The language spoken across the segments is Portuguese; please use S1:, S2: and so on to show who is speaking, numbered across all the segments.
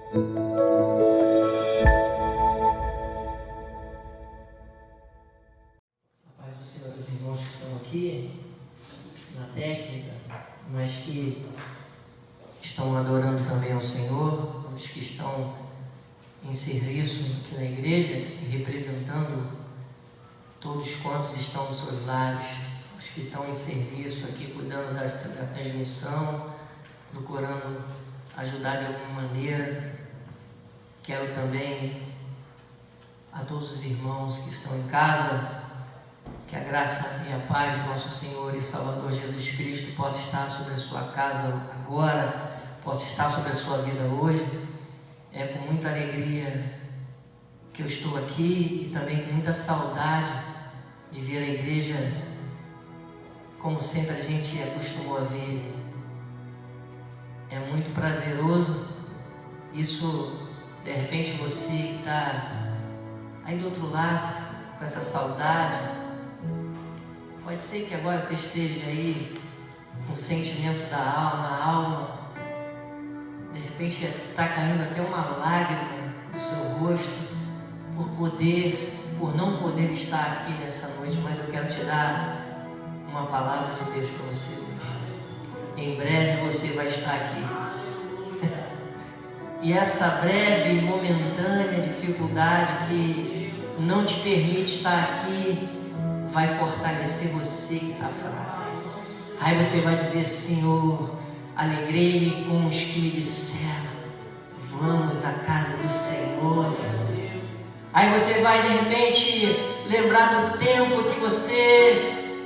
S1: A paz do Senhor, os irmãos que estão aqui na técnica, mas que estão adorando também ao Senhor, os que estão em serviço aqui na igreja e representando todos quantos estão nos seus lares, os que estão em serviço aqui, cuidando da transmissão, procurando ajudar de alguma maneira. Quero também a todos os irmãos que estão em casa, que a graça e a paz do nosso Senhor e Salvador Jesus Cristo possa estar sobre a sua casa agora, possa estar sobre a sua vida hoje. É com muita alegria que eu estou aqui e também com muita saudade de ver a igreja como sempre a gente acostumou a ver. É muito prazeroso isso. De repente você que está aí do outro lado com essa saudade, pode ser que agora você esteja aí com o sentimento na alma, de repente está caindo até uma lágrima do seu rosto por não poder estar aqui nessa noite, mas eu quero te dar uma palavra de Deus para você hoje. Em breve você vai estar aqui. E essa breve e momentânea dificuldade que não te permite estar aqui vai fortalecer você que está fraco. Aí você vai dizer: Senhor, alegrei-me com os que me disseram, vamos à casa do Senhor. Aí você vai de repente lembrar do tempo que você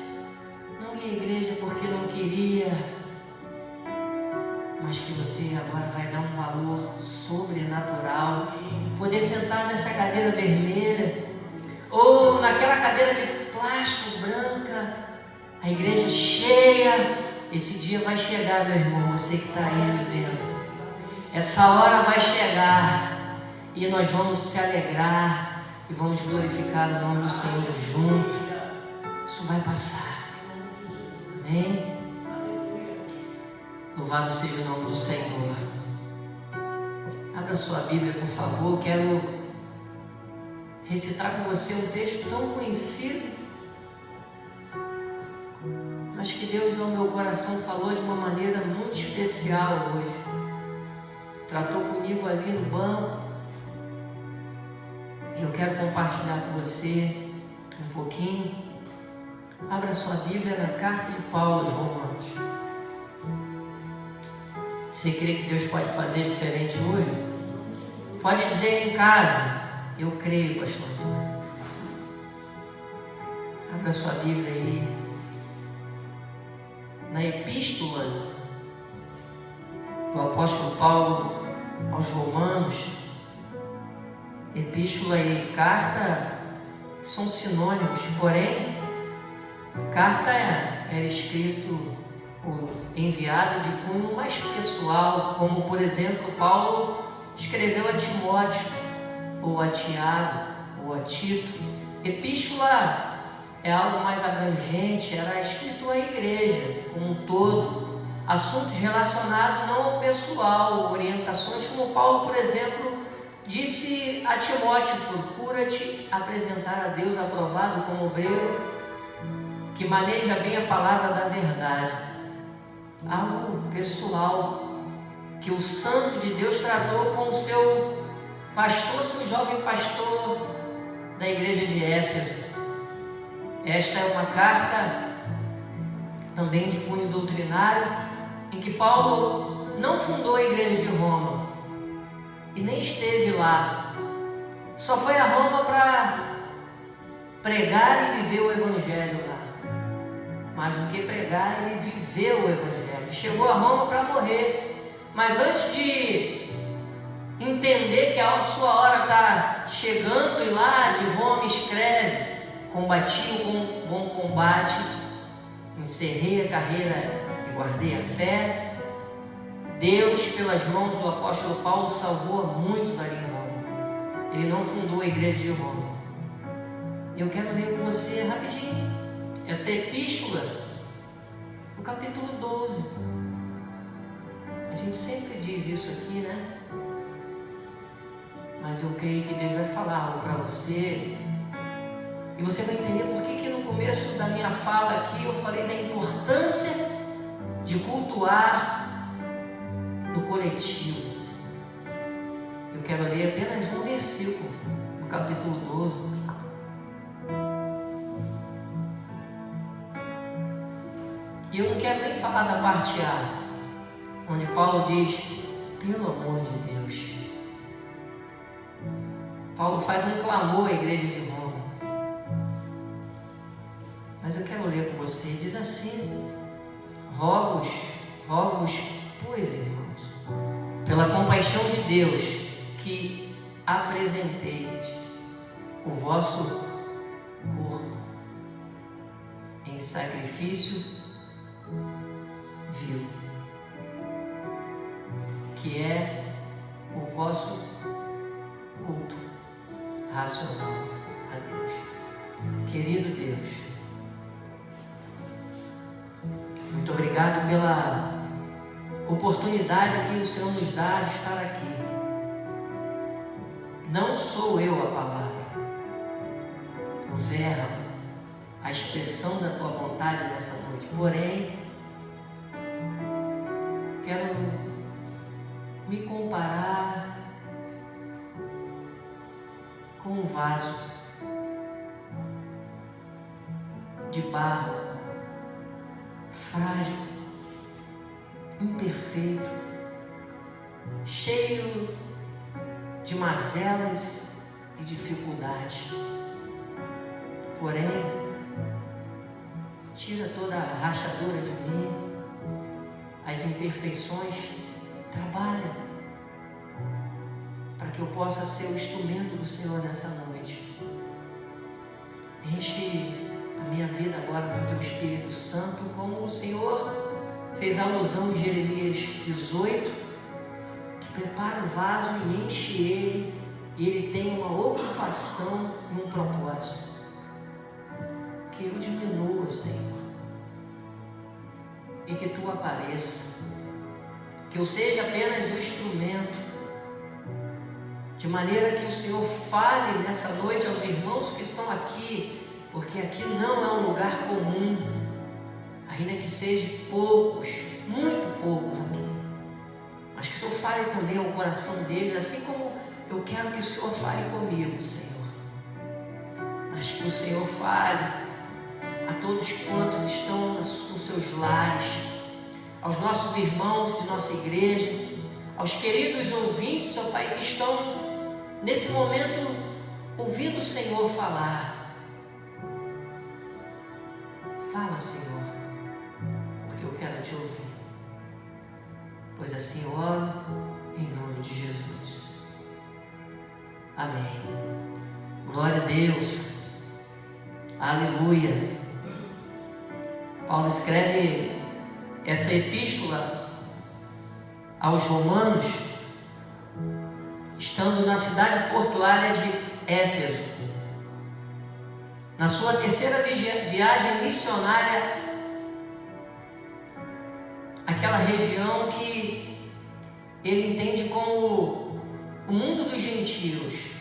S1: não ia à igreja porque não queria, mas que você agora vai dar um valor sobrenatural, poder sentar nessa cadeira vermelha ou naquela cadeira de plástico branca, a igreja cheia. Esse dia vai chegar, meu irmão, você que está aí me vendo. Essa hora vai chegar e nós vamos se alegrar e vamos glorificar o nome do Senhor junto. Isso vai passar. Amém? Louvado seja o nome do Senhor. Abra sua Bíblia, por favor. Quero recitar com você um texto tão conhecido, mas que Deus no meu coração falou de uma maneira muito especial hoje. Tratou comigo ali no banco e eu quero compartilhar com você um pouquinho. Abra sua Bíblia na carta de Paulo aos Romanos. Você crê que Deus pode fazer diferente hoje? Pode dizer em casa: eu creio, pastor. Abra sua Bíblia aí na epístola do apóstolo Paulo aos Romanos. Epístola e carta são sinônimos, porém carta é escrito ou enviado de cunho mais pessoal, como por exemplo Paulo escreveu a Timóteo, ou a Tiago, ou a Tito. Epístola é algo mais abrangente, era escrito à igreja como um todo, assuntos relacionados não ao pessoal, orientações como Paulo, por exemplo, disse a Timóteo: procura-te apresentar a Deus aprovado como obreiro que maneja bem a palavra da verdade. Algo pessoal que o santo de Deus tratou com o seu pastor, seu jovem pastor da igreja de Éfeso. Esta é uma carta também de cunho doutrinário, em que Paulo não fundou a igreja de Roma e nem esteve lá, só foi a Roma para pregar e viver o evangelho lá. Mais do que pregar, ele viveu o evangelho. Chegou a Roma para morrer, mas antes de entender que a sua hora está chegando, e lá de Roma escreve: combati o bom combate, encerrei a carreira e guardei a fé. Deus, pelas mãos do apóstolo Paulo, salvou a muitos ali em Roma. Ele não fundou a igreja de Roma. Eu quero ler com você rapidinho essa epístola, no capítulo 12. A gente sempre diz isso aqui, né? mas eu creio que Deus vai falar algo para você, e você vai entender por que no começo da minha fala aqui eu falei da importância de cultuar no coletivo. Eu quero ler apenas um versículo do capítulo 12. E eu não quero nem falar da parte A, onde Paulo diz: pelo amor de Deus. Paulo faz um clamor à igreja de Roma. Mas eu quero ler com você. Diz assim: rogo-vos, pois, irmãos, pela compaixão de Deus, que apresenteis o vosso corpo em sacrifício vivo, que é o vosso culto racional a Deus. Querido Deus, muito obrigado pela oportunidade que o Senhor nos dá de estar aqui. Não sou eu a palavra, o verbo, a expressão da tua vontade nessa noite, porém quero me comparar com um vaso de barro, frágil, imperfeito, cheio de mazelas e dificuldades. Porém, tira toda a rachadura de mim, as imperfeições, trabalha para que eu possa ser o instrumento do Senhor nessa noite. Enche a minha vida agora com o teu Espírito Santo, como o Senhor fez alusão em Jeremias 18, que prepara o vaso e enche ele, e ele tem uma ocupação e um propósito. Que eu diminua, Senhor, e que tu apareça, que eu seja apenas o instrumento, de maneira que o Senhor fale nessa noite aos irmãos que estão aqui, porque aqui não é um lugar comum, ainda que sejam poucos, muito poucos aqui, mas que o Senhor fale também ao coração deles, assim como eu quero que o Senhor fale comigo, Senhor, mas que o Senhor fale a todos quantos estão nos seus lares, aos nossos irmãos de nossa igreja, aos queridos ouvintes, ó Pai, que estão nesse momento ouvindo o Senhor falar. Fala, Senhor, porque eu quero te ouvir, pois assim eu oro em nome de Jesus. Amém. Glória a Deus. Aleluia. Paulo escreve essa epístola aos Romanos, estando na cidade portuária de Éfeso, na sua terceira viagem missionária, aquela região que ele entende como o mundo dos gentios.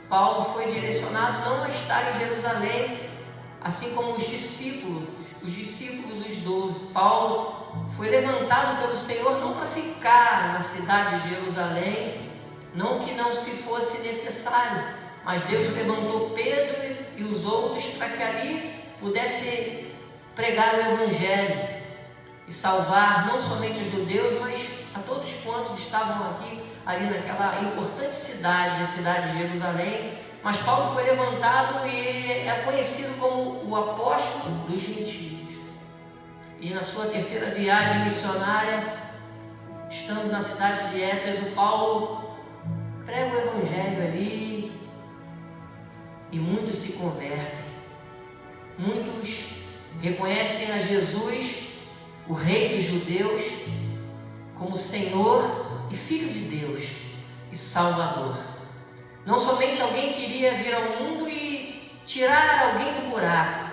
S1: Paulo foi direcionado não a estar em Jerusalém, assim como os discípulos, os 12. Paulo foi levantado pelo Senhor não para ficar na cidade de Jerusalém, não que não se fosse necessário, mas Deus levantou Pedro e os outros para que ali pudesse pregar o Evangelho e salvar não somente os judeus, mas a todos quantos estavam aqui, ali naquela importante cidade, a cidade de Jerusalém. Mas Paulo foi levantado e ele é conhecido como o apóstolo dos gentios. E na sua terceira viagem missionária, estando na cidade de Éfeso, Paulo prega o Evangelho ali e muitos se convertem. Muitos reconhecem a Jesus, o Rei dos Judeus, como Senhor e Filho de Deus e Salvador. Não somente alguém que iria vir ao mundo e tirar alguém do buraco,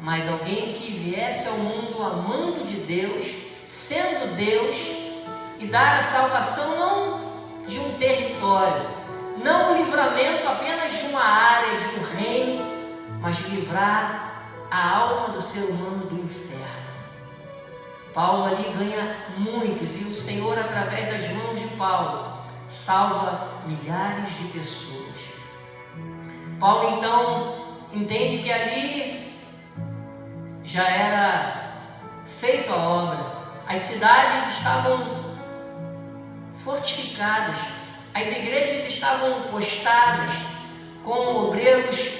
S1: mas alguém que viesse ao mundo amando de Deus, sendo Deus, e dar a salvação não de um território, não livramento apenas de uma área, de um reino, mas livrar a alma do ser humano do inferno. Paulo ali ganha muitos, e o Senhor, através das mãos de Paulo, salva milhares de pessoas. Paulo então entende que ali já era feita a obra, as cidades estavam fortificadas, as igrejas estavam postadas com obreiros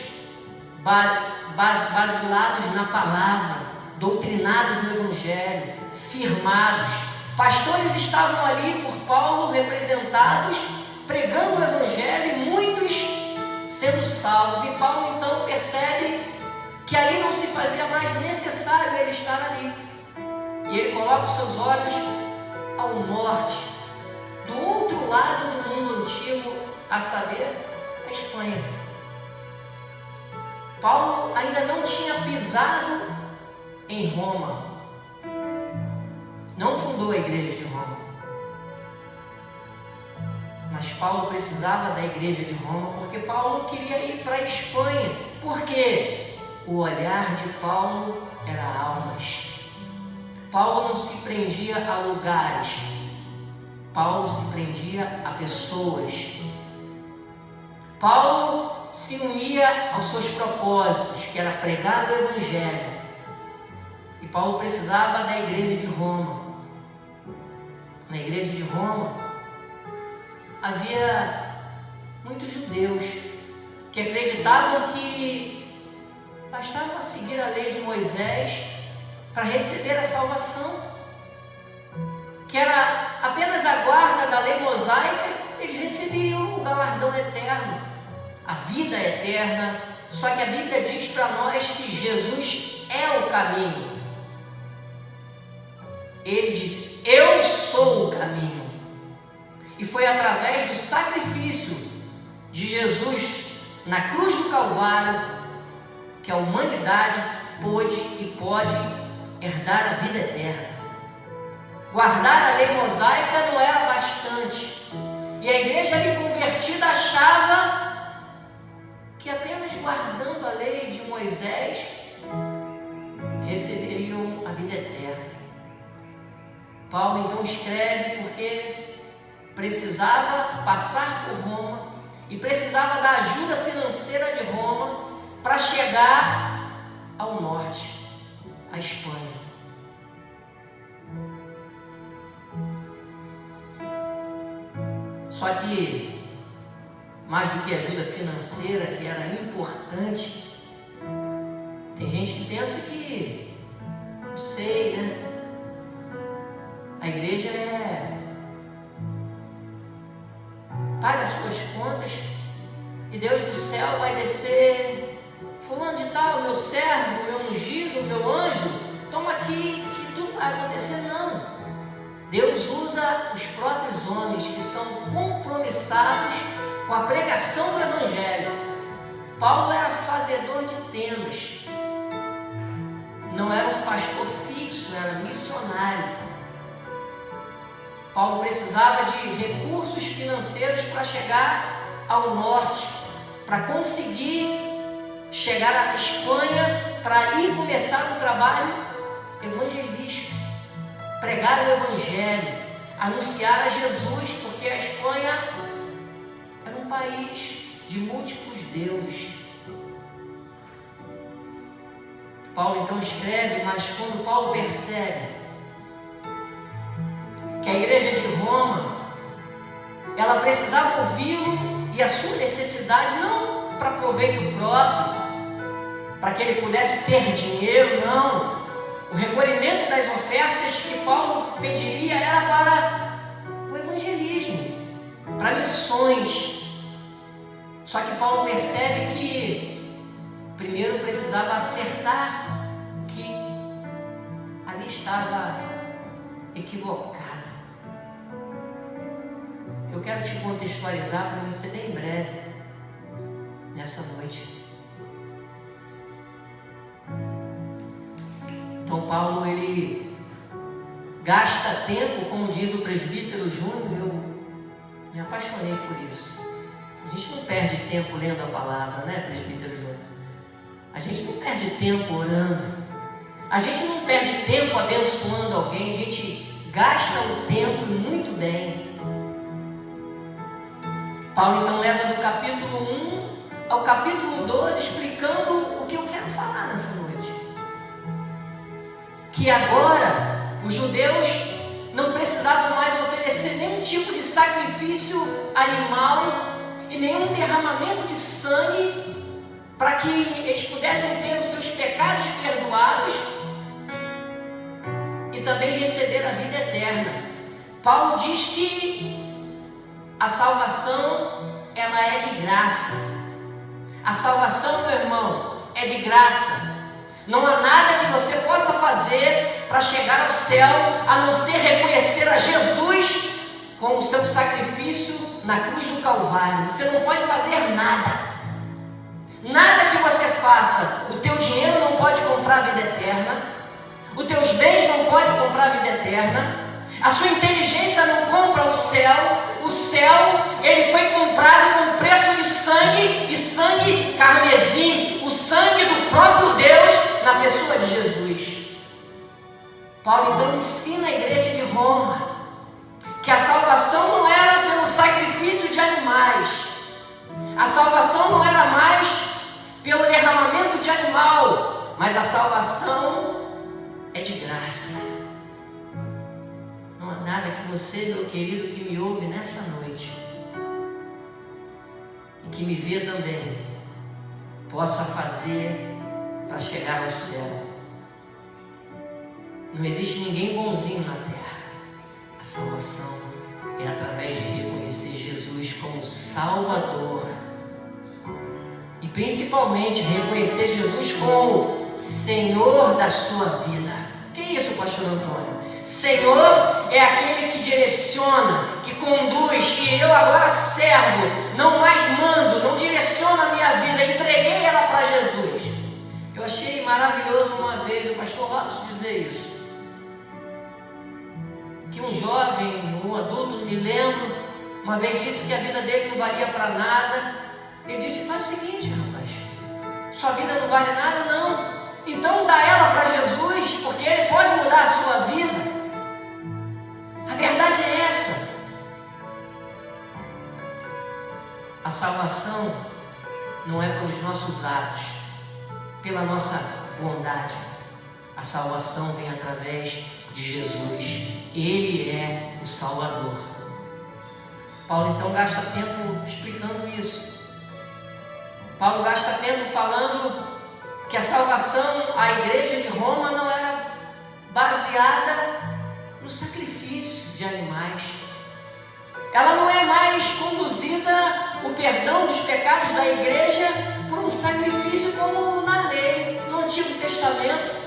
S1: basilados na palavra, doutrinados no Evangelho, firmados. Pastores estavam ali por Paulo representados, pregando o Evangelho, e muitos sendo salvos. E Paulo então percebe que ali não se fazia mais necessário ele estar ali. E ele coloca os seus olhos ao norte, do outro lado do mundo antigo, a saber, a Espanha. Paulo ainda não tinha pisado em Roma, não fundou a igreja de Roma, mas Paulo precisava da igreja de Roma, porque Paulo queria ir para a Espanha. Por quê? O olhar de Paulo era almas. Paulo não se prendia a lugares, Paulo se prendia a pessoas. Paulo se unia aos seus propósitos, que era pregar o Evangelho. E Paulo precisava da igreja de Roma. Na igreja de Roma havia muitos judeus que acreditavam que bastava seguir a lei de Moisés para receber a salvação, que era apenas a guarda da lei mosaica, eles receberiam o galardão eterno, a vida eterna. Só que a Bíblia diz para nós que Jesus é o caminho. Ele diz: eu sou o caminho. E foi através do sacrifício de Jesus na cruz do Calvário que a humanidade pôde e pode herdar a vida eterna. Guardar a lei mosaica não era bastante, e a igreja ali convertida achava que apenas guardando a lei de Moisés receberiam a vida eterna. Paulo então escreve porque precisava passar por Roma e precisava da ajuda financeira de Roma para chegar ao norte, à Espanha. Só que, mais do que ajuda financeira, que era importante, tem gente que pensa que, não sei, né? A igreja paga as suas contas e Deus do céu vai descer: fulano de tal, meu servo, meu ungido, meu anjo, toma aqui que tudo vai acontecer. Não. Deus usa os próprios homens que são compromissados com a pregação do Evangelho. Paulo era fazedor de tendas, não era um pastor fixo, era missionário. Paulo precisava de recursos financeiros para chegar ao norte, para conseguir chegar à Espanha, para ali começar um trabalho evangelístico, pregar o Evangelho, anunciar a Jesus, porque a Espanha era um país de múltiplos deuses. Paulo então escreve, mas quando Paulo percebe que a igreja de Roma, ela precisava ouvi-lo e a sua necessidade não para proveito próprio, para que ele pudesse ter dinheiro, não. O recolhimento das ofertas que Paulo pediria era para o evangelismo, para missões. Só que Paulo percebe que primeiro precisava acertar que ali estava equivocado. Eu quero te contextualizar para você bem breve nessa noite. Então Paulo, ele gasta tempo, como diz o presbítero Júnior, eu me apaixonei por isso. A gente não perde tempo lendo a palavra, né, presbítero Júnior? A gente não perde tempo orando. A gente não perde tempo abençoando alguém. A gente gasta o tempo muito bem. Paulo então leva do capítulo 1 ao capítulo 12 explicando o que eu quero falar nessa noite. Que agora os judeus não precisavam mais oferecer nenhum tipo de sacrifício animal e nenhum derramamento de sangue para que eles pudessem ter os seus pecados perdoados e também receber a vida eterna. Paulo diz que a salvação, ela é de graça. A salvação, meu irmão, é de graça. Não há nada que você possa fazer para chegar ao céu, a não ser reconhecer a Jesus com o seu sacrifício na cruz do Calvário. Você não pode fazer nada. Nada que você faça. O teu dinheiro não pode comprar a vida eterna. Os teus bens não podem comprar a vida eterna. A sua inteligência não compra o céu. O céu, ele foi comprado com preço de sangue, e sangue carmesim, o sangue do próprio Deus na pessoa de Jesus. Paulo então ensina a igreja de Roma que a salvação não era pelo sacrifício de animais, a salvação não era mais pelo derramamento de animal, mas a salvação é de graça. Não há nada que você, meu querido, que me ouve nessa noite e que me vê também, possa fazer para chegar ao céu. Não existe ninguém bonzinho na terra. A salvação é através de reconhecer Jesus como Salvador e principalmente reconhecer Jesus como Senhor da sua vida. Que é isso, pastor Antônio? Senhor é aquele que direciona, que conduz, que eu agora servo, não mais mando, não direciono a minha vida, entreguei ela para Jesus. Eu achei maravilhoso uma vez o pastor Robson dizer isso, que um jovem, um adulto, não me lembro, uma vez disse que a vida dele não valia para nada. Ele disse: faz o seguinte, rapaz, sua vida não vale nada não, então dá ela para Jesus, porque Ele pode mudar a sua vida. A verdade é essa. A salvação não é pelos nossos atos, pela nossa bondade. A salvação vem através de Jesus. Ele é o Salvador. Paulo então gasta tempo explicando isso. Paulo gasta tempo falando que a salvação, a igreja de Roma, não era baseada no sacrifício de animais. Ela não é mais conduzida, o perdão dos pecados da igreja, por um sacrifício como na lei, no Antigo Testamento.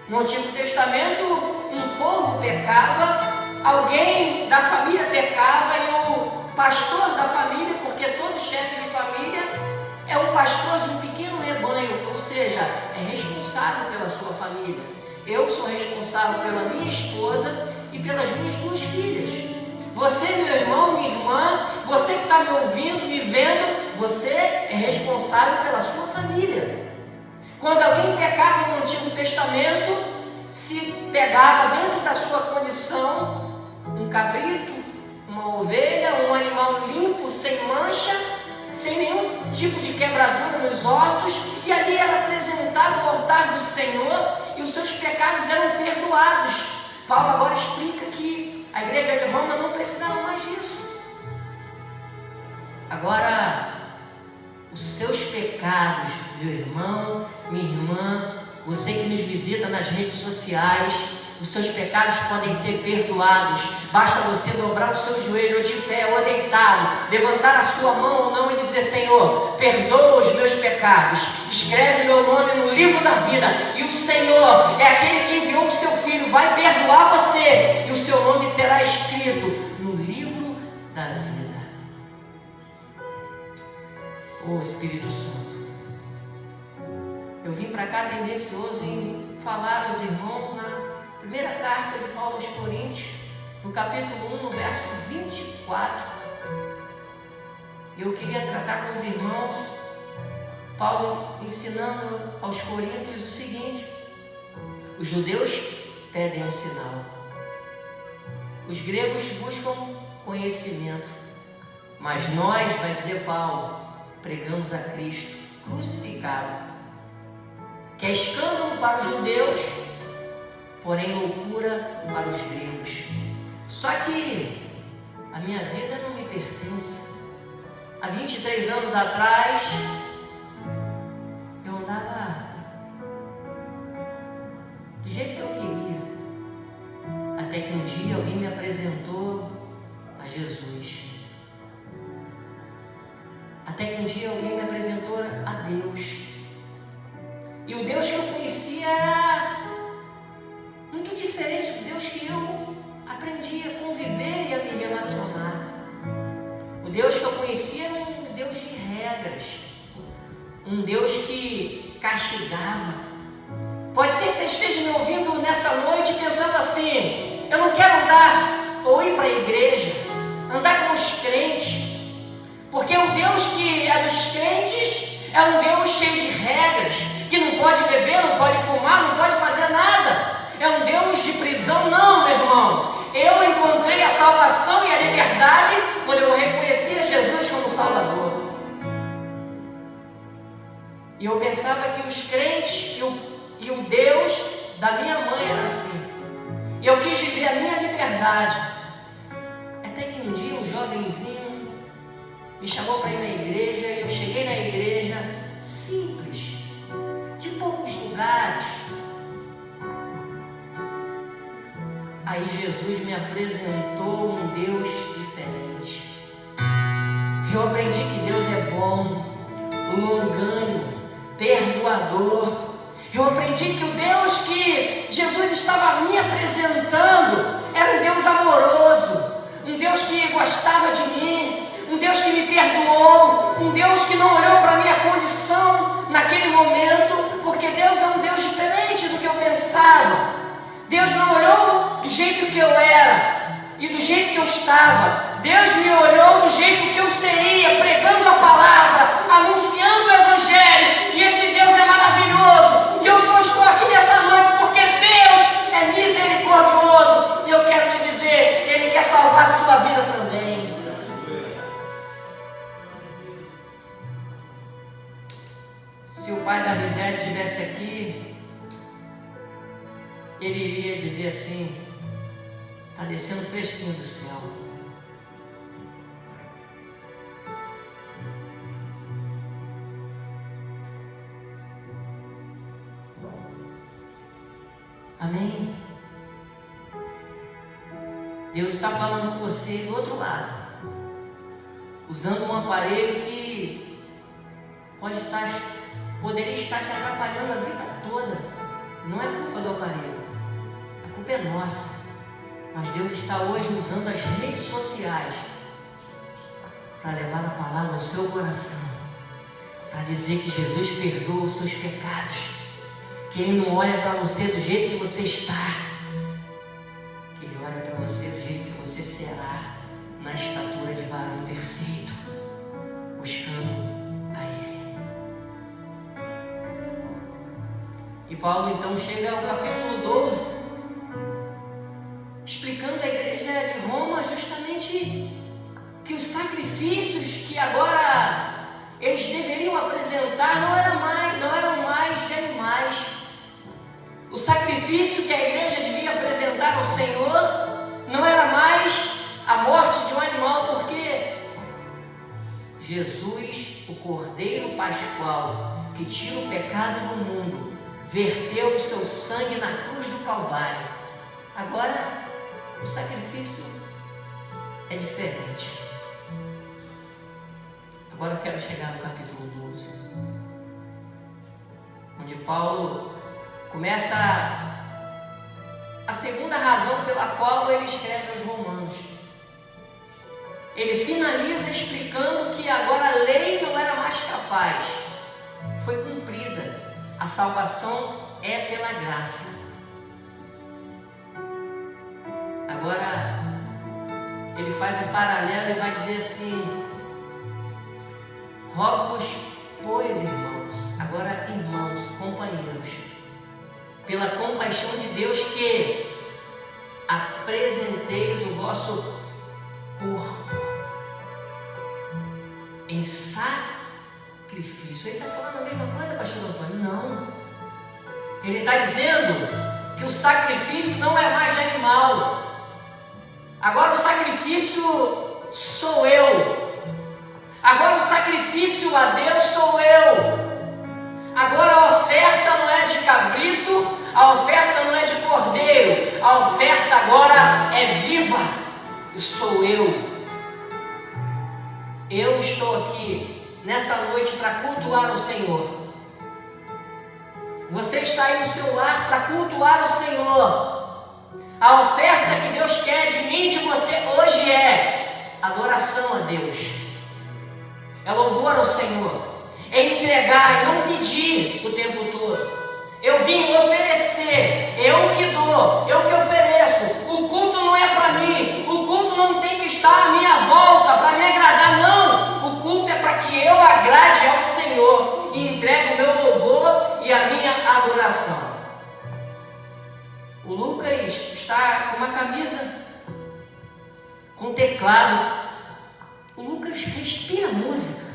S1: No Antigo Testamento, um povo pecava, alguém da família pecava e o pastor da família, porque todo chefe de família é um pastor de um pequeno rebanho, ou seja, é responsável pela sua família. Eu sou responsável pela minha esposa e pelas minhas 2 filhas. Você, meu irmão, minha irmã, você que está me ouvindo, me vendo, você é responsável pela sua família. Quando alguém pecava no Antigo Testamento, se pegava dentro da sua condição um cabrito, uma ovelha, um animal limpo, sem mancha, sem nenhum tipo de quebradura nos ossos, e ali era apresentado ao altar do Senhor e os seus pecados eram perdoados. Paulo agora explica que a igreja de Roma não precisava mais disso. Agora, os seus pecados, meu irmão, minha irmã, você que nos visita nas redes sociais, os seus pecados podem ser perdoados. Basta você dobrar o seu joelho ou de pé ou deitado, levantar a sua mão ou não e dizer: Senhor, perdoa os meus pecados, escreve meu nome no livro da vida, e o Senhor é aquele que enviou o seu Filho, vai perdoar você, e o seu nome será escrito no livro da vida. Oh Espírito Santo, eu vim para cá tendencioso em falar aos irmãos na primeira carta de Paulo aos Coríntios, no capítulo 1, no verso 24, Eu queria tratar com os irmãos, Paulo ensinando aos coríntios o seguinte: os judeus pedem um sinal, os gregos buscam conhecimento, mas nós, vai dizer Paulo, pregamos a Cristo crucificado, que é escândalo para os judeus, porém loucura para os gregos. Só que a minha vida não me pertence. Há 23 anos atrás, eu andava do jeito que eu queria, até que um dia alguém me apresentou a Jesus. Até que um dia alguém me apresentou a Deus. E o Deus que eu conhecia era muito diferente do Deus que eu aprendi a conviver e a me relacionar. O Deus que eu conhecia era um Deus de regras, um Deus que castigava. Pode ser que você esteja me ouvindo nessa noite pensando assim: eu não quero andar ou ir para a igreja, andar com os crentes, porque o Deus que é dos crentes é um Deus cheio de regras, que não pode beber, não pode fumar, não pode fazer nada. É um Deus de prisão. Não, meu irmão. Eu encontrei a salvação e a liberdade quando eu reconheci a Jesus como Salvador. E eu pensava que os crentes e o Deus da minha mãe era assim. E eu quis viver a minha liberdade. Até que um dia um jovenzinho me chamou para ir na igreja, e eu cheguei na igreja simples, de poucos lugares. Aí Jesus me apresentou um Deus diferente. Eu aprendi que Deus é bom, longânimo, perdoador. Eu aprendi que o Deus que Jesus estava me apresentando era um Deus amoroso, um Deus que gostava de mim, um Deus que me perdoou, um Deus que não olhou para a minha condição naquele momento, porque Deus é um Deus diferente do que eu pensava. Deus não olhou do jeito que eu era e do jeito que eu estava. Deus me olhou do jeito que eu seria, pregando a palavra, anunciando o Evangelho. E esse Deus é maravilhoso. E eu só estou aqui nessa noite porque Deus é misericordioso. E eu quero te dizer, Ele quer salvar a sua vida também. Se o pai da Rizete estivesse aqui, ele iria dizer assim: está descendo fresquinho do céu. Amém? Deus está falando com você do outro lado, usando um aparelho que poderia estar te atrapalhando a vida toda. Não é culpa do aparelho, a culpa é nossa. Mas Deus está hoje usando as redes sociais para levar a palavra ao seu coração, para dizer que Jesus perdoa os seus pecados, que Ele não olha para você do jeito que você está, que Ele olha para você do jeito que você será, na estatura de varão perfeito, buscando a Ele. E Paulo então chega ao capítulo 12, explicando à igreja de Roma justamente que os sacrifícios que agora eles deveriam apresentar não eram mais de animais. O sacrifício que a igreja devia apresentar ao Senhor não era mais a morte de um animal, porque Jesus, o Cordeiro Pascual, que tira o pecado do mundo, verteu o seu sangue na cruz do Calvário. Agora, o sacrifício é diferente. Agora eu quero chegar no capítulo 12, onde Paulo começa a segunda razão pela qual ele escreve aos Romanos. Ele finaliza explicando que agora a lei não era mais capaz, foi cumprida. A salvação é pela graça. Agora ele faz um paralelo e vai dizer assim: Rogo-vos, pois, irmãos, agora irmãos, companheiros, pela compaixão de Deus, que apresenteis o vosso corpo em sacrifício. Ele está falando a mesma coisa, pastor Antônio? Não. Ele está dizendo que o sacrifício não é mais de animal. Agora o sacrifício sou eu. Agora o sacrifício a Deus sou eu. Agora a oferta não é de cabrito, a oferta não é de cordeiro, a oferta agora é viva, e sou eu. Eu estou aqui nessa noite para cultuar o Senhor. Você está aí no seu lar para cultuar o Senhor. A oferta que Deus quer de mim e de você hoje é adoração a Deus, é louvor ao Senhor, é entregar e não pedir o tempo todo. Eu vim oferecer, eu que dou, eu que ofereço. O culto não é para mim, o culto não tem que estar à minha volta para me agradar, não. O culto é para que eu agrade ao Senhor e entregue o meu louvor e a minha adoração. O Lucas está com uma camisa com teclado. O Lucas respira música.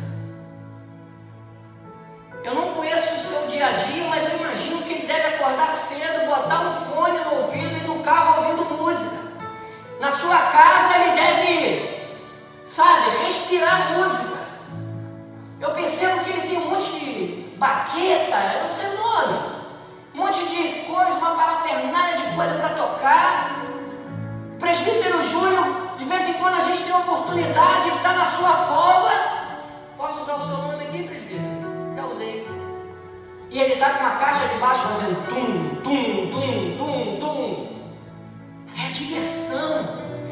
S1: Eu não conheço o seu dia a dia, mas eu imagino que ele deve acordar cedo, botar um fone no ouvido e no carro ouvindo música. Na sua casa ele deve, respirar música. Eu percebo que ele tem um monte de baqueta, eu não sei o nome, um monte de coisa, uma parafernália de coisa para tocar. Presbítero Júnior, de vez em quando a gente tem a oportunidade, ele está na sua folga. Posso usar o seu nome aqui, presbítero? Já usei. E ele está com uma caixa de baixo fazendo tum, tum, tum, tum, tum. É diversão.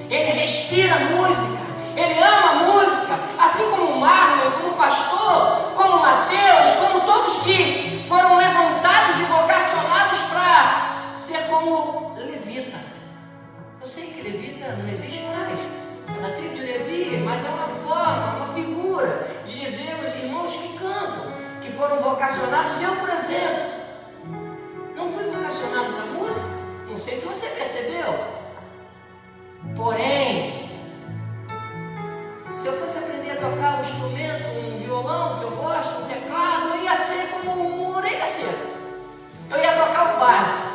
S1: Ele respira música. Ele ama música. Assim como o Marlon, como o pastor, como o Mateus, como todos que foram levantados e vocacionados para ser como levita. Eu sei que levita não existe mais. É da tribo de Levi, mas é uma forma, uma figura de dizer os irmãos que cantam, que foram vocacionados. Eu, por exemplo, não fui vocacionado para música, não sei se você percebeu. Porém, se eu fosse aprender a tocar um instrumento, um violão que eu gosto, um teclado, eu ia ser como uma orelha seca. Eu ia tocar o básico.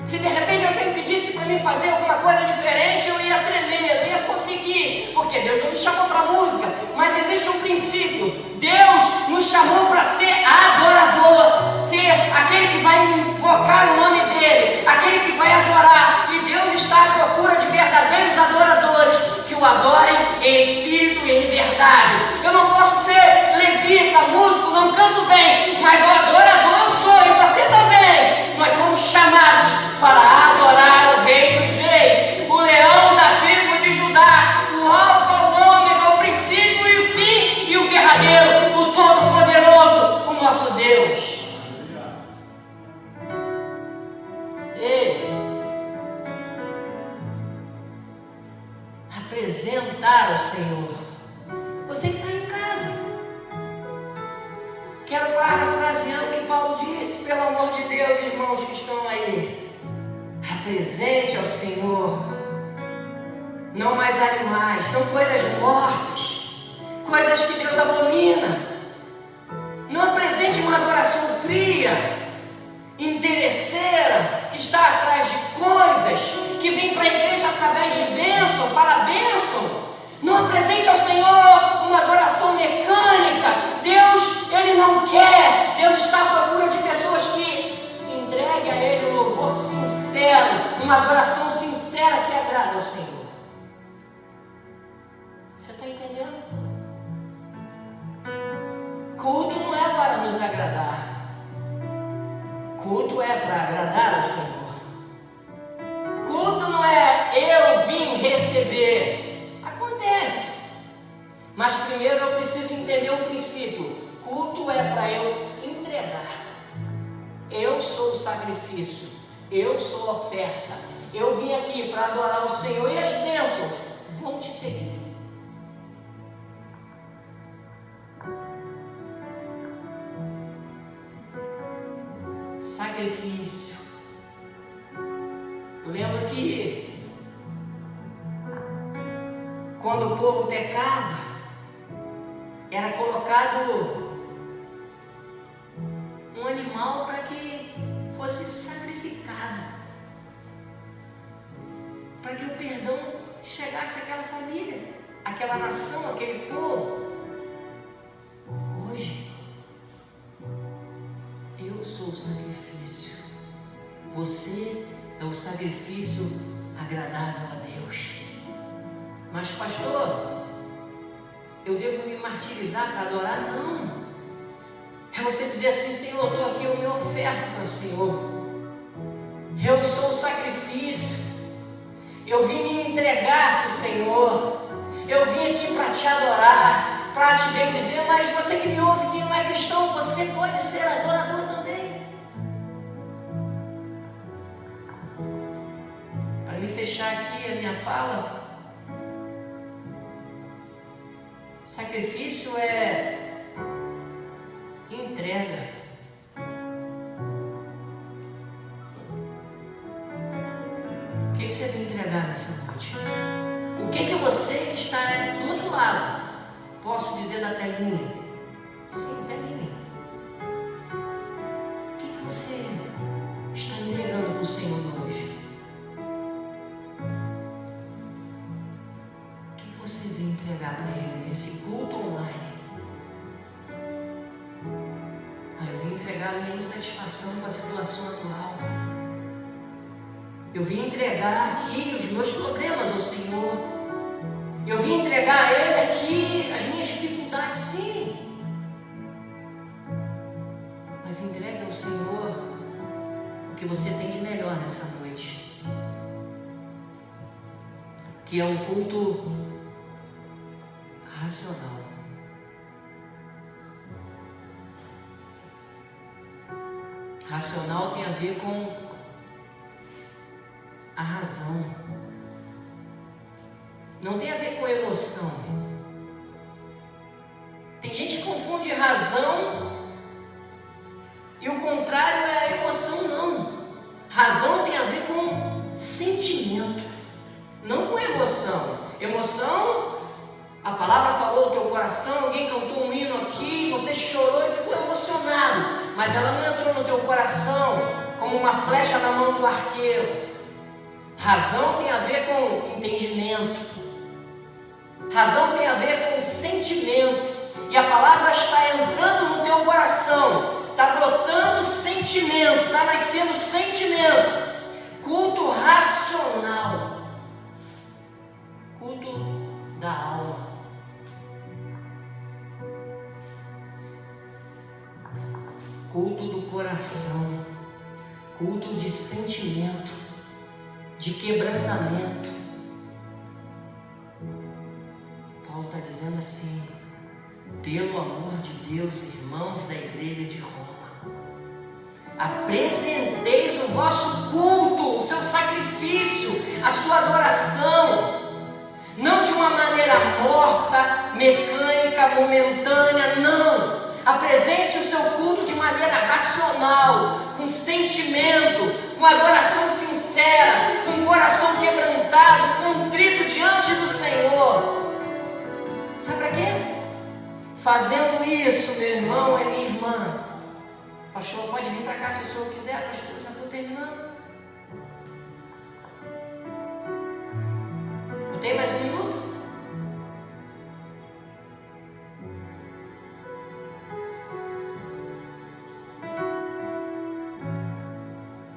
S1: Se de repente alguém pedisse para mim fazer alguma coisa diferente, eu ia tremer, eu ia conseguir, porque Deus não me chamou para música, mas existe um princípio. Deus nos chamou para ser adorador, ser aquele que vai invocar o nome dele, aquele que vai adorar, e Deus está à procura de verdadeiros adoradores, que o adorem em espírito e em verdade. Eu não posso ser levita, músico, não canto bem, mas o adorador eu sou, e você também. Nós fomos chamados para adorar o Rei dos Reis, o leão da tribo de Judá, o alfa, o ômega, o princípio e o fim, e o derradeiro, o todo-poderoso, o nosso Deus. Ele apresentar ao Senhor. Você que está em casa, quero parafrasear o que Paulo disse, pelo amor de Deus, irmãos que estão aí. Apresente ao Senhor, não mais animais, não coisas mortas, coisas que Deus abomina. Não apresente uma adoração fria, interesseira, que está atrás de coisas, que vem para a igreja através de bênção, para a bênção. Não apresente ao Senhor uma adoração mecânica. Deus, Ele não quer. Deus está à procura de pessoas que entreguem a Ele um louvor sincero, uma adoração sincera que agrada ao Senhor. Você está entendendo? Culto não é para nos agradar. Culto é para agradar ao Senhor. Culto não é eu vim receber. Acontece. Mas primeiro eu preciso entender o princípio. Culto é para eu entregar. Eu sou o sacrifício. Eu sou a oferta. Eu vim aqui para adorar o Senhor e as bênçãos vão te seguir. sacrifício. Eu lembro que quando o povo pecava, era colocado um animal para que fosse sacrificado, para que o perdão chegasse àquela família, àquela nação, àquele povo. Hoje, eu sou o sacrifício. Você é o sacrifício agradável a Deus. Mas pastor, eu devo me martirizar para adorar? Não. É você dizer assim: Senhor, eu estou aqui, eu me oferto para o Senhor. Eu sou o sacrifício. Eu vim me entregar para o Senhor. Eu vim aqui para te adorar, para te bendizer. Mas você que me ouve, que não é cristão, você pode ser adorador também. Para me fechar aqui a minha fala, sacrifício é entrega. O que você vai entregar nessa noite? O que você que está do outro lado, posso dizer da telinha? Sim, telinha. O que você está entregando para o Senhor hoje? O que você vem entregar para Ele nesse culto online? Eu vim entregar a minha insatisfação com a situação atual. Eu vim entregar aqui os meus problemas ao Senhor. Eu vim entregar a Ele aqui as minhas dificuldades, sim. Mas entregue ao Senhor o que você tem de melhor nessa noite, que é um culto racional. Racional tem a ver com a razão. Não tem a ver com emoção. Tem gente que confunde razão e o contrário é a emoção. Não. Razão tem a ver com sentimento, não com emoção. Emoção, a palavra falou o teu coração, alguém cantou um hino aqui, você chorou e ficou emocionado, mas ela não entrou no teu coração como uma flecha na mão do arqueiro. Razão tem a ver com entendimento. Razão tem a ver com sentimento. E a palavra está entrando no teu coração, está brotando sentimento, está nascendo sentimento. Culto racional, culto da alma. Culto do coração, culto de sentimento, de quebrantamento. Paulo está dizendo assim: pelo amor de Deus, irmãos da igreja de Roma, apresenteis o vosso culto, o seu sacrifício, a sua adoração, não de uma maneira morta, mecânica, momentânea, não. Apresente o seu culto de maneira racional, com sentimento, com adoração sincera, com coração quebrantado, contrito diante do Senhor. Sabe para quê? Fazendo isso, meu irmão e minha irmã. Pastor, pode vir para cá se o senhor quiser, pastor, já estou terminando. Eu tenho mais um minuto?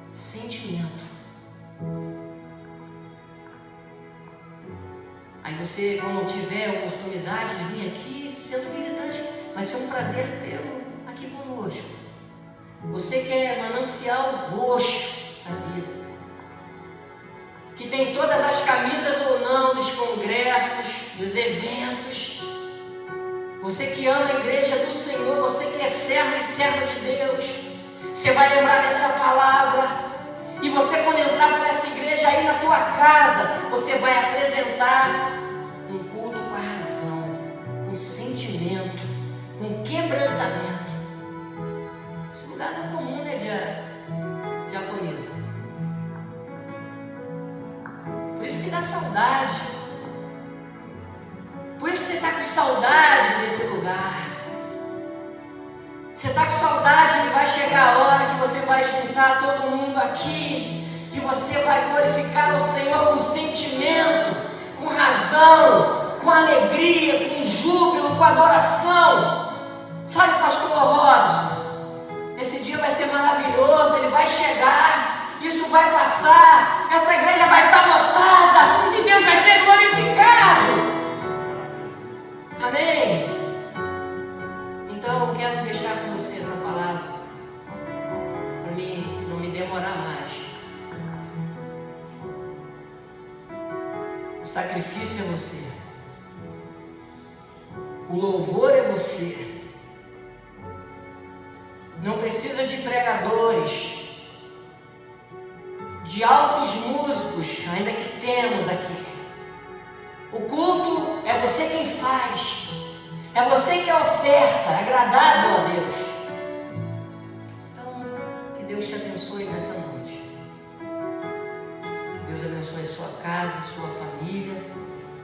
S1: Sentimento. Aí você, quando tiver a oportunidade de vir aqui, sendo visitante, vai ser um prazer tê-lo aqui conosco. Você que é manancial roxo da vida, que tem todas as camisas ou não dos congressos, dos eventos, você que ama a igreja do Senhor, você que é servo e serva de Deus, você vai lembrar dessa palavra. E você, quando entrar por essa igreja aí na tua casa, você vai apresentar um culto com a razão, com sentimento, com quebrantamento. Esse lugar não é comum, né, vai chegar a hora que você vai juntar todo mundo aqui e você vai glorificar ao Senhor com sentimento, com razão, com alegria, com júbilo, com adoração. Sabe, pastor Robson, esse dia vai ser maravilhoso, ele vai chegar, isso vai passar, essa igreja vai estar lotada e Deus vai ser glorificado. Amém? Então eu quero deixar com você essa palavra, para mim não me demorar mais. O sacrifício é você, o louvor é você. Não precisa de pregadores, de altos músicos, ainda que temos aqui. O culto é você quem faz, é você que oferta, é agradável a Deus. Então, que Deus te abençoe nessa noite. Que Deus abençoe a sua casa, a sua família.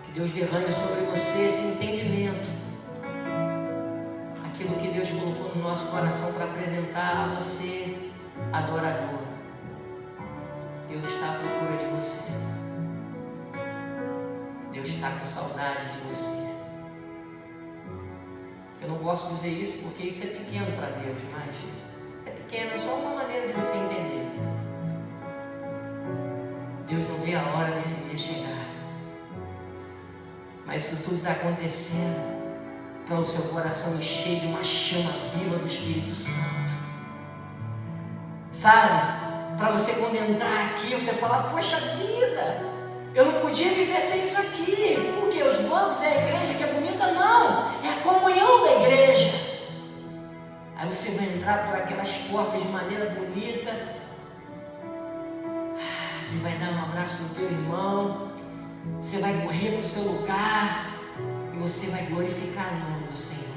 S1: Que Deus derrame sobre você esse entendimento. Aquilo que Deus colocou no nosso coração para apresentar a você, adorador. Deus está à procura de você. Deus está com saudade de você. Eu não posso dizer isso porque isso é pequeno para Deus, mas é pequeno, é só uma maneira de você entender. Deus não vê a hora desse dia chegar. Mas isso tudo está acontecendo para o seu coração encher de uma chama viva do Espírito Santo. Sabe? Para você quando entrar aqui, você falar, poxa vida, eu não podia viver sem isso aqui. Porque os bancos é a igreja que é bonita? Não, é a comunhão da igreja. Aí você vai entrar por aquelas portas de maneira bonita. Você vai dar um abraço no teu irmão. Você vai correr para o seu lugar. E você vai glorificar o nome do Senhor.